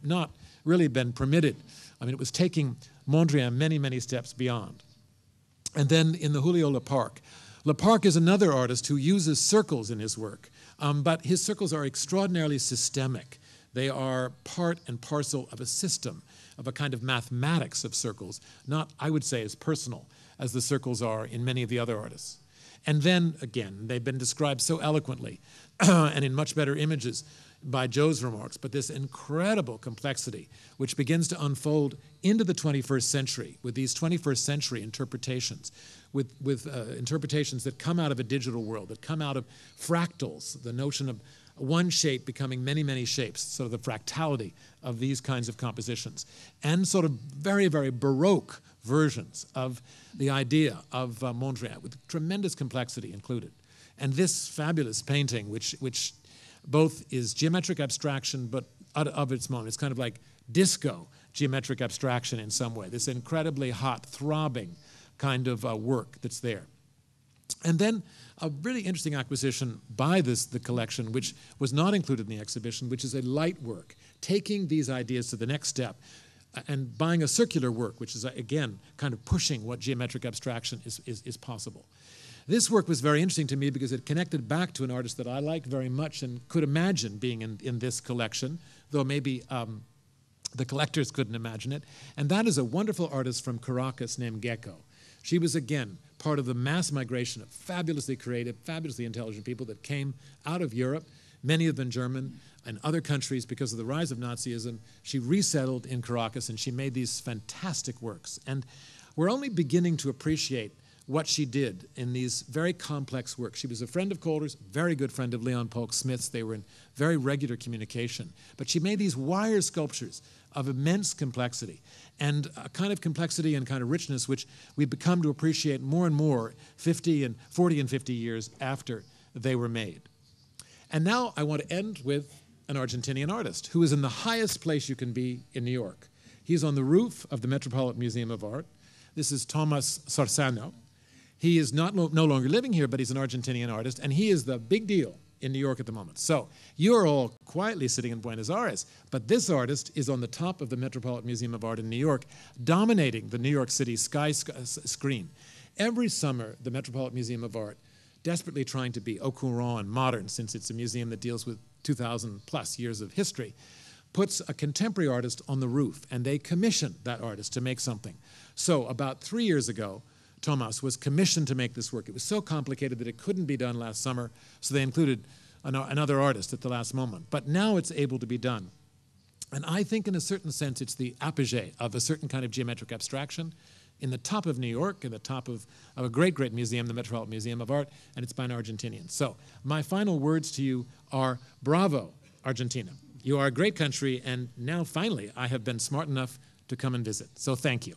not really been permitted. I mean, it was taking Mondrian many, many steps beyond. And then in the Julio Leparc. Leparc is another artist who uses circles in his work, but his circles are extraordinarily systemic. They are part and parcel of a system, of a kind of mathematics of circles, not, I would say, as personal as the circles are in many of the other artists. And then, again, they've been described so eloquently and in much better images by Joe's remarks, but this incredible complexity which begins to unfold into the 21st century with these 21st century interpretations, with interpretations that come out of a digital world, that come out of fractals, the notion of one shape becoming many, many shapes, sort of the fractality of these kinds of compositions, and sort of very, very Baroque versions of the idea of Mondrian, with tremendous complexity included. And this fabulous painting, which both is geometric abstraction, but of its moment, it's kind of like disco geometric abstraction in some way, this incredibly hot, throbbing kind of work that's there. And then a really interesting acquisition by the collection, which was not included in the exhibition, which is a light work, taking these ideas to the next step and buying a circular work, which is, again, kind of pushing what geometric abstraction is possible. This work was very interesting to me because it connected back to an artist that I like very much and could imagine being in this collection, though maybe the collectors couldn't imagine it. And that is a wonderful artist from Caracas named Gecko. She was, again, part of the mass migration of fabulously creative, fabulously intelligent people that came out of Europe, many of them German, and other countries because of the rise of Nazism. She resettled in Caracas, and she made these fantastic works. And we're only beginning to appreciate what she did in these very complex works. She was a friend of Calder's, very good friend of Leon Polk Smith's. They were in very regular communication. But she made these wire sculptures of immense complexity, and a kind of complexity and kind of richness which we've become to appreciate more and more 40 and 50 years after they were made. And now I want to end with an Argentinian artist who is in the highest place you can be in New York. He's on the roof of the Metropolitan Museum of Art. This is Thomas Sarzano. He is no longer living here, but he's an Argentinian artist, and he is the big deal in New York at the moment. So you're all quietly sitting in Buenos Aires, but this artist is on the top of the Metropolitan Museum of Art in New York, dominating the New York City sky screen. Every summer, the Metropolitan Museum of Art, desperately trying to be au courant and modern, since it's a museum that deals with 2,000 plus years of history, puts a contemporary artist on the roof, and they commission that artist to make something. So about 3 years ago, Thomas was commissioned to make this work. It was so complicated that it couldn't be done last summer, so they included another artist at the last moment. But now it's able to be done. And I think in a certain sense it's the apogee of a certain kind of geometric abstraction in the top of New York, in the top of a great, great museum, the Metropolitan Museum of Art, and it's by an Argentinian. So my final words to you are, bravo, Argentina. You are a great country, and now finally I have been smart enough to come and visit. So thank you.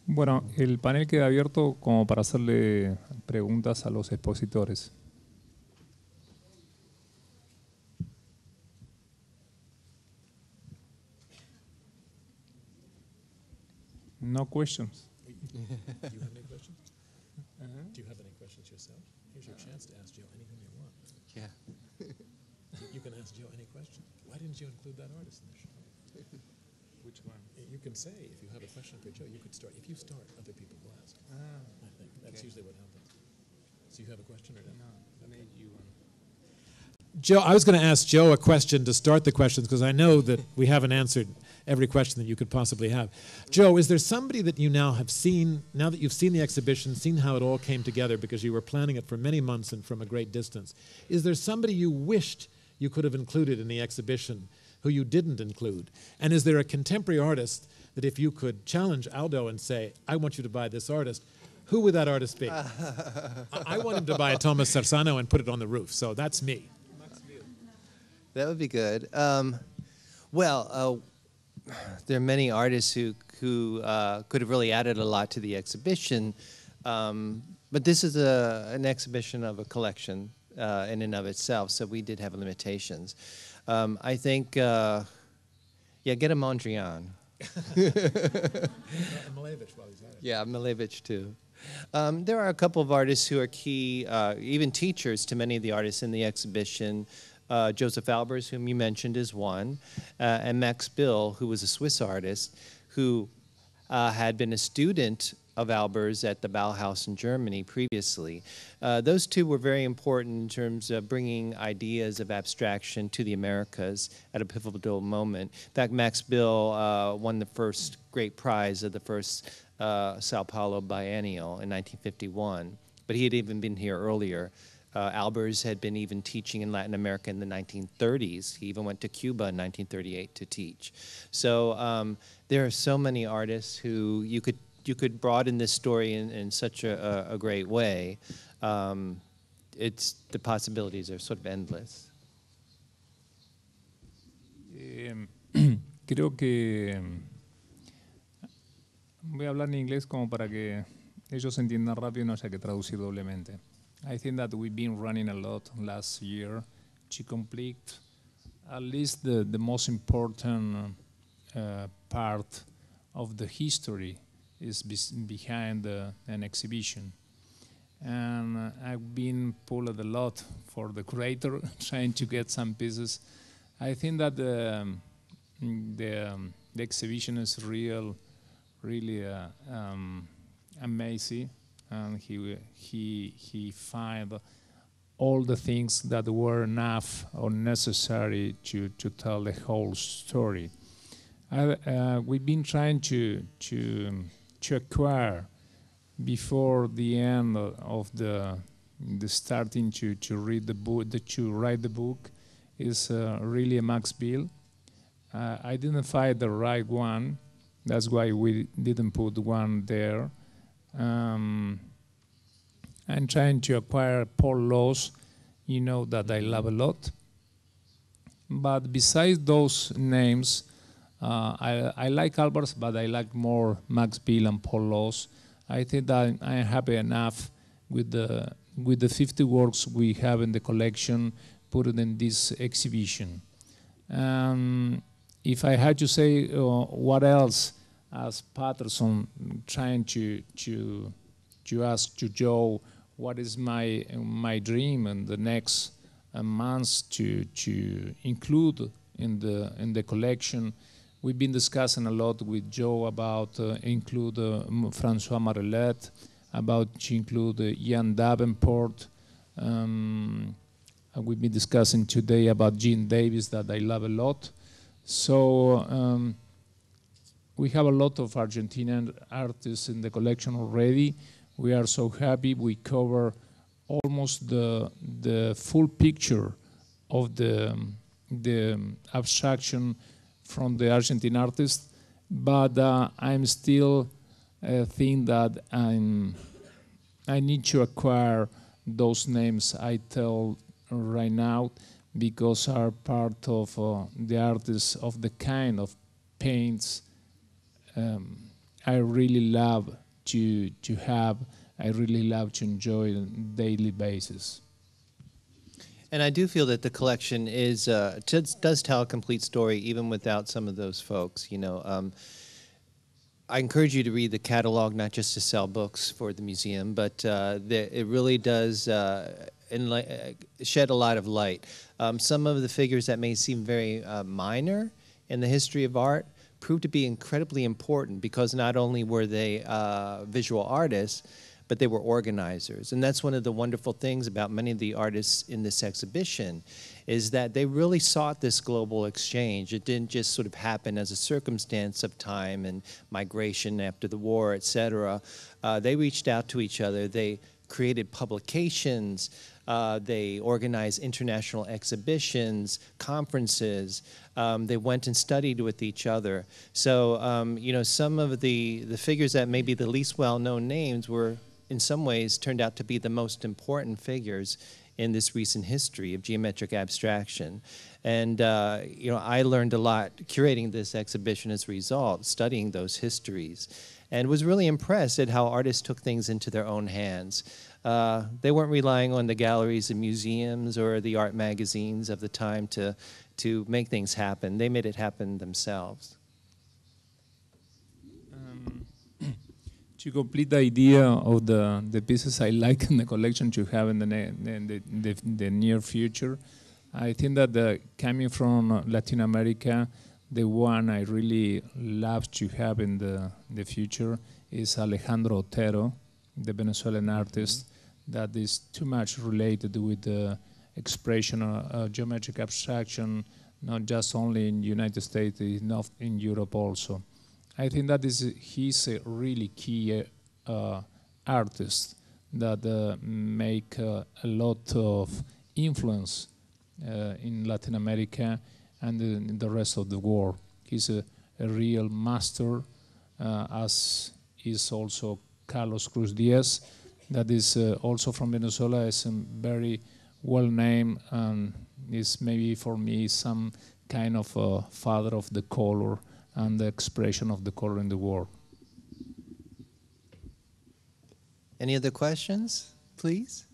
Bueno, el panel queda abierto como para hacerle preguntas a los expositores. No questions. Do you have any questions? Do you have any questions yourself? Here's your chance to ask Joe anything you want. Yeah. You can ask Joe any question. Why didn't you include that artist in the show? Which one? You can say, if you have a question for Joe, you could start. If you start, other people will ask. I think that's usually what happens. So you have a question or no? No, made you one. Joe, I was going to ask Joe a question to start the questions because I know that we haven't answered every question that you could possibly have. Joe, is there somebody that you now have seen, now that you've seen the exhibition, seen how it all came together because you were planning it for many months and from a great distance, is there somebody you wished you could have included in the exhibition who you didn't include? And is there a contemporary artist that if you could challenge Aldo and say, I want you to buy this artist, who would that artist be? I want him to buy a Thomas Sarzano and put it on the roof, so that's me. That would be good. There are many artists who could have really added a lot to the exhibition, but this is an exhibition of a collection in and of itself, so we did have limitations. I think, get a Mondrian. Malevich, while he's at it. Yeah, Malevich too. There are a couple of artists who are key, even teachers to many of the artists in the exhibition. Joseph Albers, whom you mentioned, is one, and Max Bill, who was a Swiss artist, who had been a student of Albers at the Bauhaus in Germany previously. Those two were very important in terms of bringing ideas of abstraction to the Americas at a pivotal moment. In fact, Max Bill won the first great prize of the first Sao Paulo Biennial in 1951, but he had even been here earlier. Albers had been even teaching in Latin America in the 1930s. He even went to Cuba in 1938 to teach. So there are so many artists who you could broaden this story in such a great way. The possibilities are sort of endless. Creo que voy a hablar en inglés como para que ellos entiendan rápido y no haya que traducir doblemente. I think that we've been running a lot last year to complete at least the most important part of the history is behind an exhibition. And I've been pulled a lot for the curator, trying to get some pieces. I think that the exhibition is really amazing, and he find all the things that were enough or necessary to tell the whole story. We've been trying to acquire before the end of the starting to read the book, to write the book, is really a Max Bill. I didn't find the right one. That's why we didn't put one there. I'm trying to acquire Paul Laws, you know, that I love a lot. But besides those names, I like Albers, but I like more Max Bill and Paul Laws. I think that I am happy enough with the 50 works we have in the collection put in this exhibition. If I had to say what else, as Patterson trying to ask to Joe, what is my dream in the next months to include in the collection. We've been discussing a lot with Joe about include François Marellet, about to include Ian Davenport. We've been discussing today about Gene Davis, that I love a lot. So we have a lot of Argentinian artists in the collection already. We are so happy. We cover almost the full picture of the abstraction from the Argentine artist, but I'm still think that I need to acquire those names I tell right now, because are part of the artists of the kind of paints I really love to have. I really love to enjoy on a daily basis. And I do feel that the collection is does tell a complete story even without some of those folks. You know, I encourage you to read the catalog, not just to sell books for the museum, but it really does shed a lot of light. Some of the figures that may seem very minor in the history of art proved to be incredibly important, because not only were they visual artists, but they were organizers. And that's one of the wonderful things about many of the artists in this exhibition, is that they really sought this global exchange. It didn't just sort of happen as a circumstance of time and migration after the war, et cetera. They reached out to each other. They created publications. They organized international exhibitions, conferences. They went and studied with each other. So, you know, some of the figures that may be the least well-known names were, in some ways, turned out to be the most important figures in this recent history of geometric abstraction. And, you know, I learned a lot curating this exhibition as a result, studying those histories, and was really impressed at how artists took things into their own hands. They weren't relying on the galleries and museums or the art magazines of the time to make things happen. They made it happen themselves. To complete the idea of the pieces I like in the collection to have in the near future, I think that coming from Latin America, the one I really love to have in the future is Alejandro Otero, the Venezuelan artist, that is too much related with the expression of geometric abstraction, not just only in the United States, not in Europe also. I think that he's a really key artist that make a lot of influence in Latin America and in the rest of the world. He's a real master, as is also Carlos Cruz Diaz, that is also from Venezuela, is very well named and is maybe for me some kind of a father of the color and the expression of the color in the world. Any other questions, please?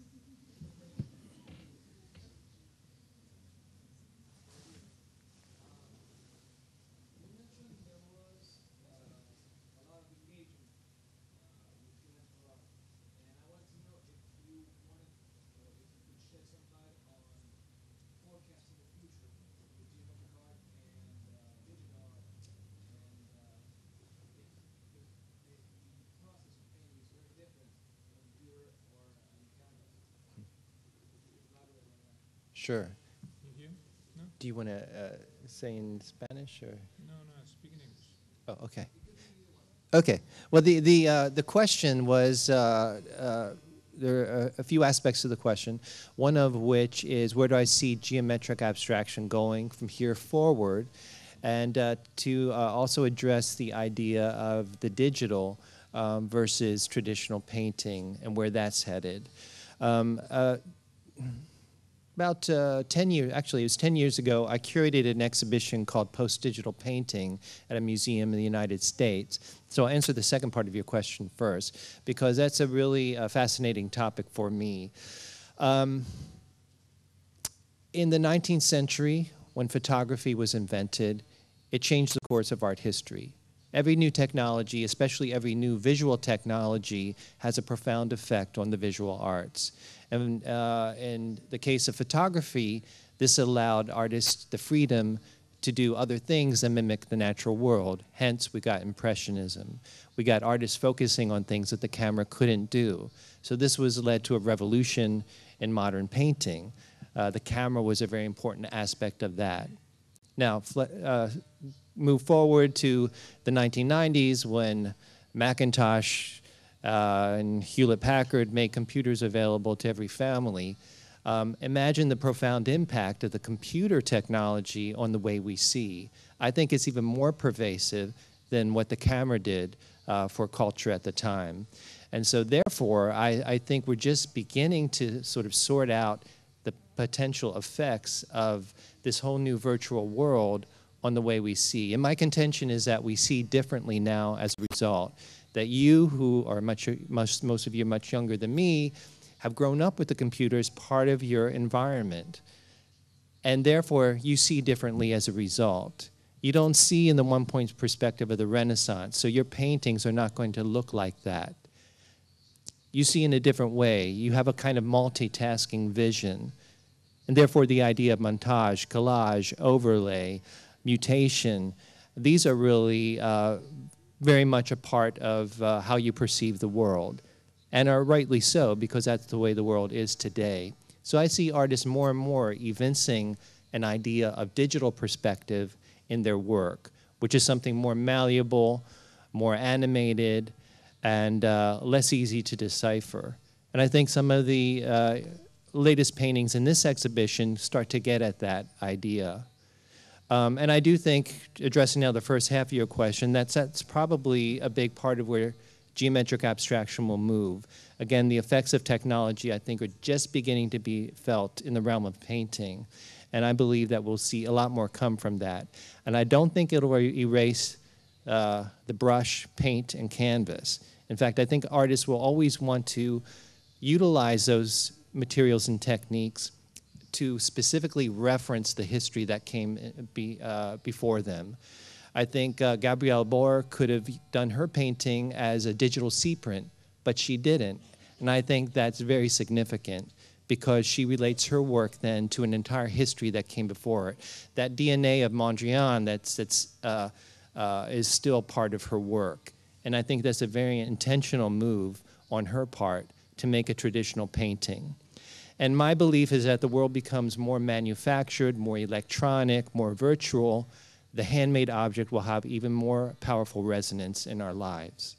Sure. No? Do you want to say in Spanish or? No, I speak in English. Oh, okay. Okay. Well, the question was there are a few aspects to the question. One of which is where do I see geometric abstraction going from here forward, and to also address the idea of the digital versus traditional painting and where that's headed. About 10 years, actually it was 10 years ago, I curated an exhibition called Post-Digital Painting at a museum in the United States. So I'll answer the second part of your question first, because that's a really fascinating topic for me. In the 19th century, when photography was invented, it changed the course of art history. Every new technology, especially every new visual technology, has a profound effect on the visual arts. And in the case of photography, this allowed artists the freedom to do other things than mimic the natural world. Hence, we got Impressionism. We got artists focusing on things that the camera couldn't do. So this led to a revolution in modern painting. The camera was a very important aspect of that. Now, move forward to the 1990s when Macintosh and Hewlett-Packard made computers available to every family. Imagine the profound impact of the computer technology on the way we see. I think it's even more pervasive than what the camera did for culture at the time. And so therefore, I think we're just beginning to sort of sort out the potential effects of this whole new virtual world on the way we see. And my contention is that we see differently now as a result. That you, who are most of you much younger than me, have grown up with the computer as part of your environment. And therefore, you see differently as a result. You don't see in the one-point perspective of the Renaissance, so your paintings are not going to look like that. You see in a different way. You have a kind of multitasking vision. And therefore, the idea of montage, collage, overlay, mutation, these are really very much a part of how you perceive the world, and are rightly so, because that's the way the world is today. So I see artists more and more evincing an idea of digital perspective in their work, which is something more malleable, more animated, and less easy to decipher. And I think some of the latest paintings in this exhibition start to get at that idea. And I do think, addressing now the first half of your question, that's probably a big part of where geometric abstraction will move. Again, the effects of technology, I think, are just beginning to be felt in the realm of painting. And I believe that we'll see a lot more come from that. And I don't think it'll erase the brush, paint, and canvas. In fact, I think artists will always want to utilize those materials and techniques to specifically reference the history that came before them. I think Gabrielle Bohr could have done her painting as a digital C-print, but she didn't. And I think that's very significant because she relates her work then to an entire history that came before it. That DNA of Mondrian is still part of her work. And I think that's a very intentional move on her part to make a traditional painting. And my belief is that the world becomes more manufactured, more electronic, more virtual. The handmade object will have even more powerful resonance in our lives.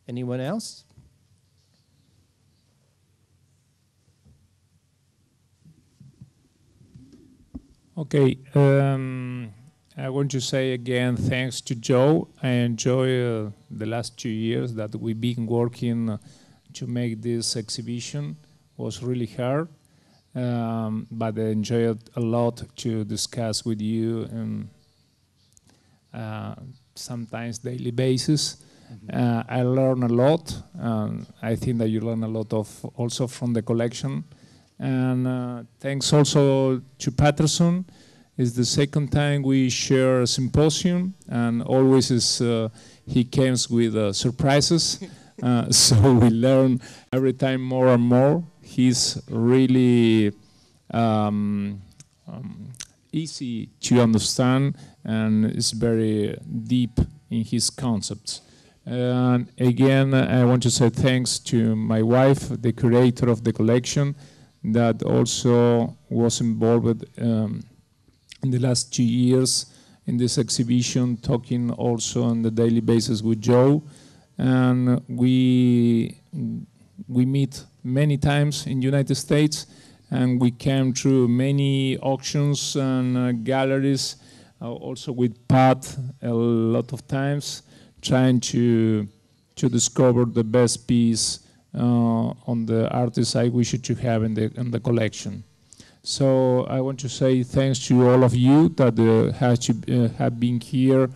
Anyone else? Okay, I want to say again thanks to Joe. I enjoy the last 2 years that we've been working to make this exhibition. It was really hard, but I enjoyed a lot to discuss with you sometimes daily basis. I learn a lot. I think that you learn a lot also from the collection. And thanks also to Patterson. It's the second time we share a symposium, and always he comes with surprises. So we learn every time more and more. He's really easy to understand, and is very deep in his concepts. And again, I want to say thanks to my wife, the curator of the collection, that also was involved in the last 2 years in this exhibition, talking also on the daily basis with Joe. And we meet many times in the United States, and we came through many auctions and galleries, also with Pat a lot of times, trying to discover the best piece on the artist I wish to have in the collection. So I want to say thanks to all of you that have been here,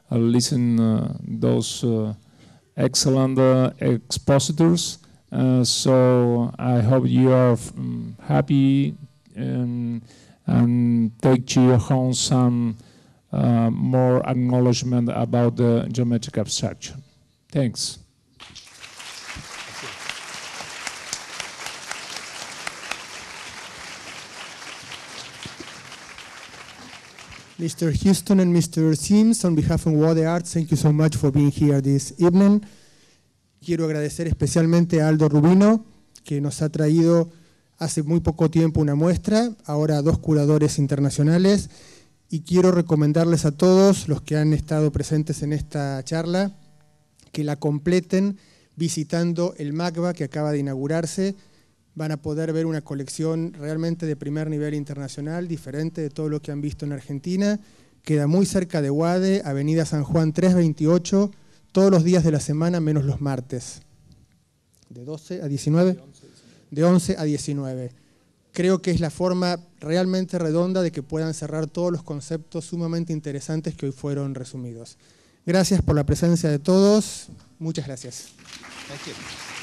listen those excellent expositors. So I hope you are happy and take to your home some more acknowledgement about the geometric abstraction. Thanks. Mr. Houston and Mr. Sims, on behalf of UADE Arts, thank you so much for being here this evening. Quiero agradecer especialmente a Aldo Rubino, que nos ha traído hace muy poco tiempo una muestra, ahora 2 curadores internacionales, y quiero recomendarles a todos los que han estado presentes en esta charla que la completen visitando el MACBA que acaba de inaugurarse. Van a poder ver una colección realmente de primer nivel internacional, diferente de todo lo que han visto en Argentina. Queda muy cerca de UADE, Avenida San Juan 328, todos los días de la semana menos los martes. ¿De 12 a 19? De 11 a 19. Creo que es la forma realmente redonda de que puedan cerrar todos los conceptos sumamente interesantes que hoy fueron resumidos. Gracias por la presencia de todos. Muchas gracias. Thank you.